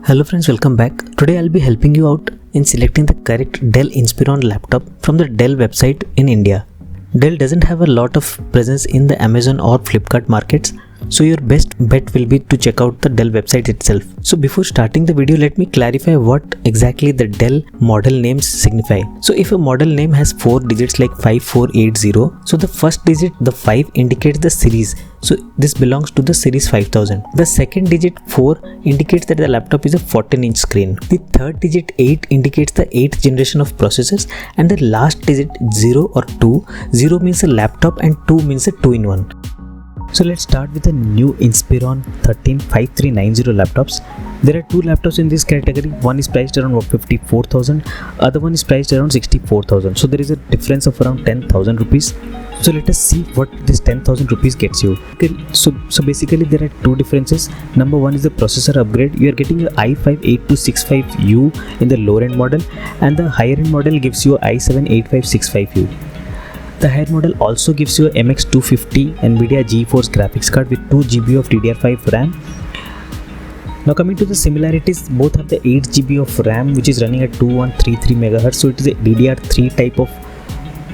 Hello friends, welcome back. Today I'll be helping you out in selecting the correct Dell Inspiron laptop from the Dell website in India. Dell doesn't have a lot of presence in the Amazon or Flipkart markets, so your best bet will be to check out the Dell website itself. So before starting the video, let me clarify what exactly the Dell model names signify. So if a model name has 4 digits like 5480, so the first digit, the 5, indicates the series. So this belongs to the series 5000. The second digit 4 indicates that the laptop is a 14-inch screen. The third digit 8 indicates the 8th generation of processors, and the last digit 0 or 2. 0 means a laptop and 2 means a 2-in-1. So let's start with the new Inspiron 135390 laptops. There are two laptops in this category. One is priced around 54,000, other one is priced around 64,000. So there is a difference of around 10,000 rupees. So let us see what this 10,000 rupees gets you. So basically there are two differences. Number one is the processor upgrade. You are getting a i5-8265U in the lower end model, and the higher end model gives you a i7-8565U. The higher model also gives you a MX250 NVIDIA GeForce graphics card with 2 GB of DDR5 RAM. Now coming to the similarities, both have the 8 GB of RAM which is running at 2133 MHz. So it is a DDR3 type of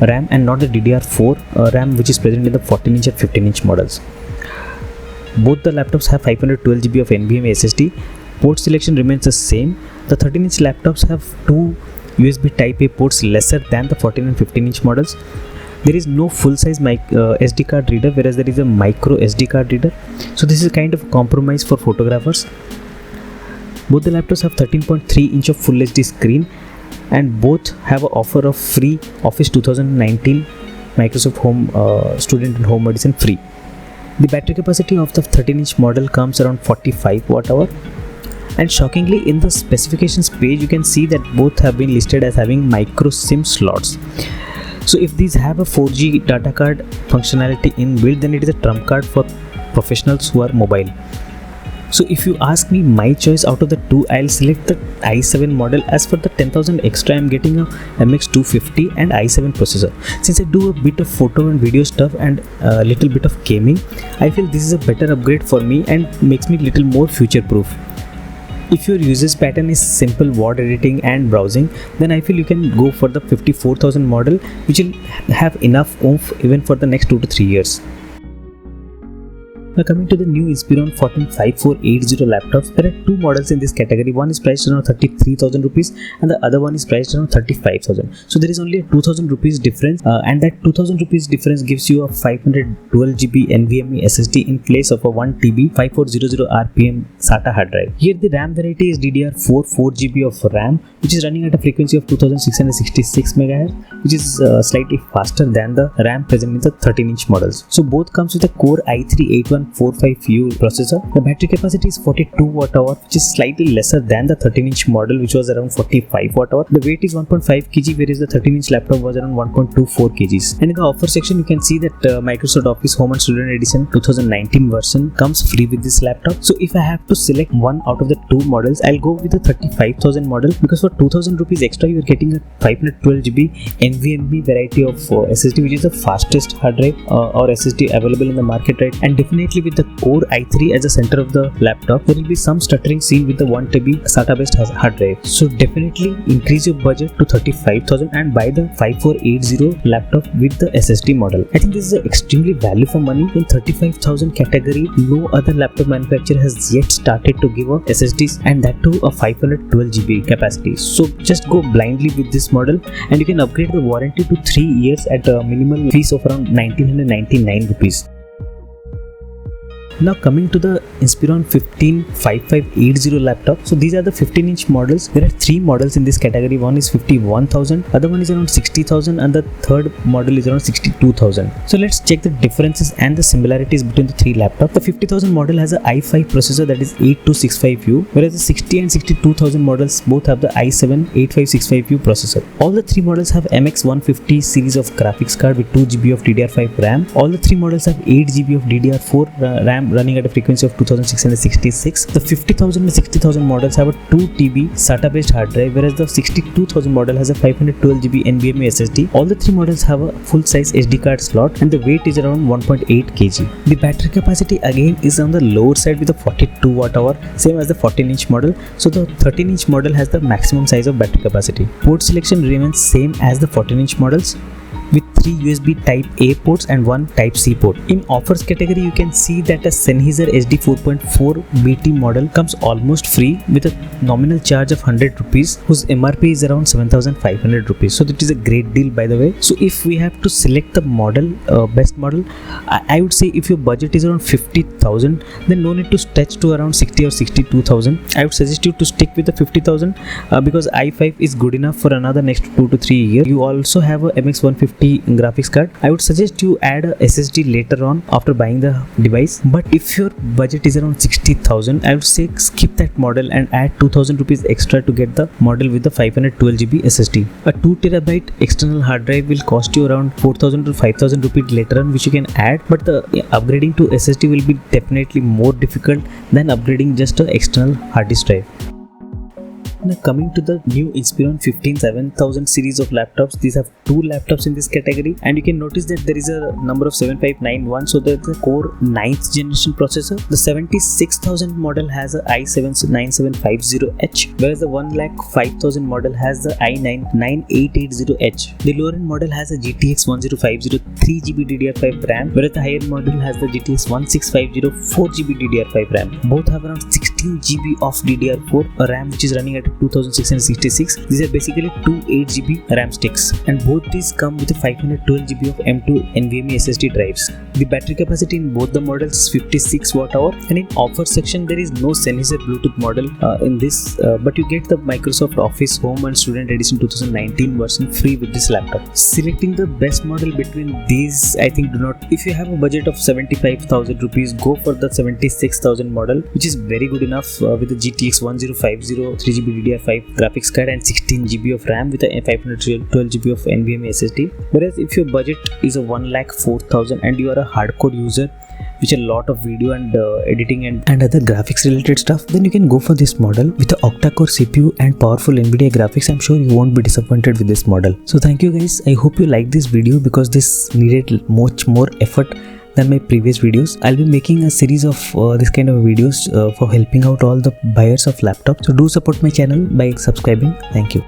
RAM and not the DDR4 RAM which is present in the 14-inch and 15-inch models. Both the laptops have 512 GB of NVMe SSD. Port selection remains the same. The 13-inch laptops have 2 USB Type-A ports lesser than the 14 and 15-inch models. There is no full-size SD card reader, whereas there is a micro SD card reader. So this is a kind of compromise for photographers. Both the laptops have 13.3 inch of Full HD screen, and both have an offer of free Office 2019 Microsoft Home Student and Home Edition free. The battery capacity of the 13-inch model comes around 45 Wh. And shockingly, in the specifications page, you can see that both have been listed as having micro SIM slots. So if these have a 4G data card functionality inbuilt, then it is a trump card for professionals who are mobile. So if you ask me my choice out of the two, I'll select the i7 model. As for the 10,000 extra, I'm getting a MX250 and i7 processor. Since I do a bit of photo and video stuff and a little bit of gaming, I feel this is a better upgrade for me and makes me a little more future proof. If your usage pattern is simple word editing and browsing, then I feel you can go for the 54,000 model, which will have enough oomph even for the next 2 to 3 years. Now coming to the new Inspiron 145480 laptops, there are two models in this category. One is priced around 33,000 rupees and the other one is priced around 35,000. So there is only a 2,000 rupees difference, and that 2,000 rupees difference gives you a 512 GB NVMe SSD in place of a 1 TB 5400 RPM SATA hard drive. Here the RAM variety is DDR4 4 GB of RAM, which is running at a frequency of 2666 MHz, which is slightly faster than the RAM present in the 13-inch models. So both comes with a Core i3-8145U processor. The battery capacity is 42 Wh, which is slightly lesser than the 13-inch model, which was around 45 Wh. The weight is 1.5 kg, whereas the 13-inch laptop was around 1.24 kgs. And in the offer section, you can see that Microsoft Office Home and Student Edition 2019 version comes free with this laptop. So if I have to select one out of the two models, I'll go with the 35,000 model, because for 2,000 rupees extra, you are getting a 512 GB NVMe variety of SSD, which is the fastest hard drive or SSD available in the market, right? And definitely with the Core i3 as the center of the laptop, there will be some stuttering seen with the 1 TB SATA based hard drive. So definitely increase your budget to 35,000 and buy the 5480 laptop with the SSD model. I think this is extremely value for money. In 35,000 category, no other laptop manufacturer has yet started to give a SSDs, and that too a 512 GB capacity. So just go blindly with this model, and you can upgrade the warranty to 3 years at a minimal fees of around 1999 rupees. Now coming to the Inspiron 155580 laptop. So these are the 15-inch models. There are 3 models in this category. One is 51,000, other one is around 60,000, and the third model is around 62,000. So let's check the differences and the similarities between the 3 laptops. The 50,000 model has a i5 processor, that is 8265U, whereas the 60 and 62,000 models both have the i7-8565U processor. All the 3 models have MX150 series of graphics card with 2 GB of DDR5 RAM. All the 3 models have 8 GB of DDR4 RAM RAM running at a frequency of 2666. The 50,000 and 60,000 models have a 2 TB SATA based hard drive, whereas the 62,000 model has a 512 GB NVMe SSD. All the three models have a full size SD card slot and the weight is around 1.8 kg. The battery capacity again is on the lower side with a 42 Wh, same as the 14-inch model. So the 13-inch model has the maximum size of battery capacity. Port selection remains same as the 14-inch models, with 3 USB Type A ports and 1 Type C port. In offers category, you can see that a Sennheiser HD 4.4 BT model comes almost free with a nominal charge of 100 rupees, whose MRP is around 7,500 rupees. So that is a great deal, by the way. So if we have to select the model, best model, I would say if your budget is around 50,000, then no need to stretch to around 60 or 62,000. I would suggest you to stick with the 50,000 because i5 is good enough for another next 2 to 3 years. You also have a MX150 graphics card. I would suggest you add a SSD later on after buying the device. But if your budget is around 60,000, I would say skip that model and add 2,000 rupees extra to get the model with the 512 GB SSD. A 2 TB external hard drive will cost you around 4,000 to 5,000 rupees later on, which you can add. But the upgrading to SSD will be definitely more difficult than upgrading just an external hard disk drive. Now coming to the new Inspiron 15-7000 series of laptops, these have 2 laptops in this category, and you can notice that there is a number of 7591, so that's the core 9th generation processor. The 76,000 model has a i7-9750H, whereas the 1,05,000 model has the i9-9880H. The lower end model has a GTX 1050 3GB DDR5 RAM, whereas the higher end model has the GTX 1650 4GB DDR5 RAM. Both have around 16 GB of DDR4 RAM, which is running at 2666. These are basically 2 8GB RAM sticks, and both these come with a 512 GB of M2 NVMe SSD drives. The battery capacity in both the models is 56 Wh, and in offer section there is no Sennheiser Bluetooth model in this, but you get the Microsoft Office Home and Student Edition 2019 version free with this laptop. Selecting the best model between these, I think do not. If you have a budget of 75,000 rupees, go for the 76,000 model, which is very good enough with the GTX 1050 3GB DDR5 graphics card and 16 GB of RAM with a 512 GB of NVMe SSD. Whereas if your budget is a 1,04,000 and you are a hardcore user which a lot of video and editing and other graphics related stuff, then you can go for this model with the octa-core CPU and powerful NVIDIA graphics. I'm sure you won't be disappointed with this model. So thank you guys. I hope you like this video because this needed much more effort than my previous videos. I'll be making a series of this kind of videos for helping out all the buyers of laptops. So do support my channel by subscribing. Thank you.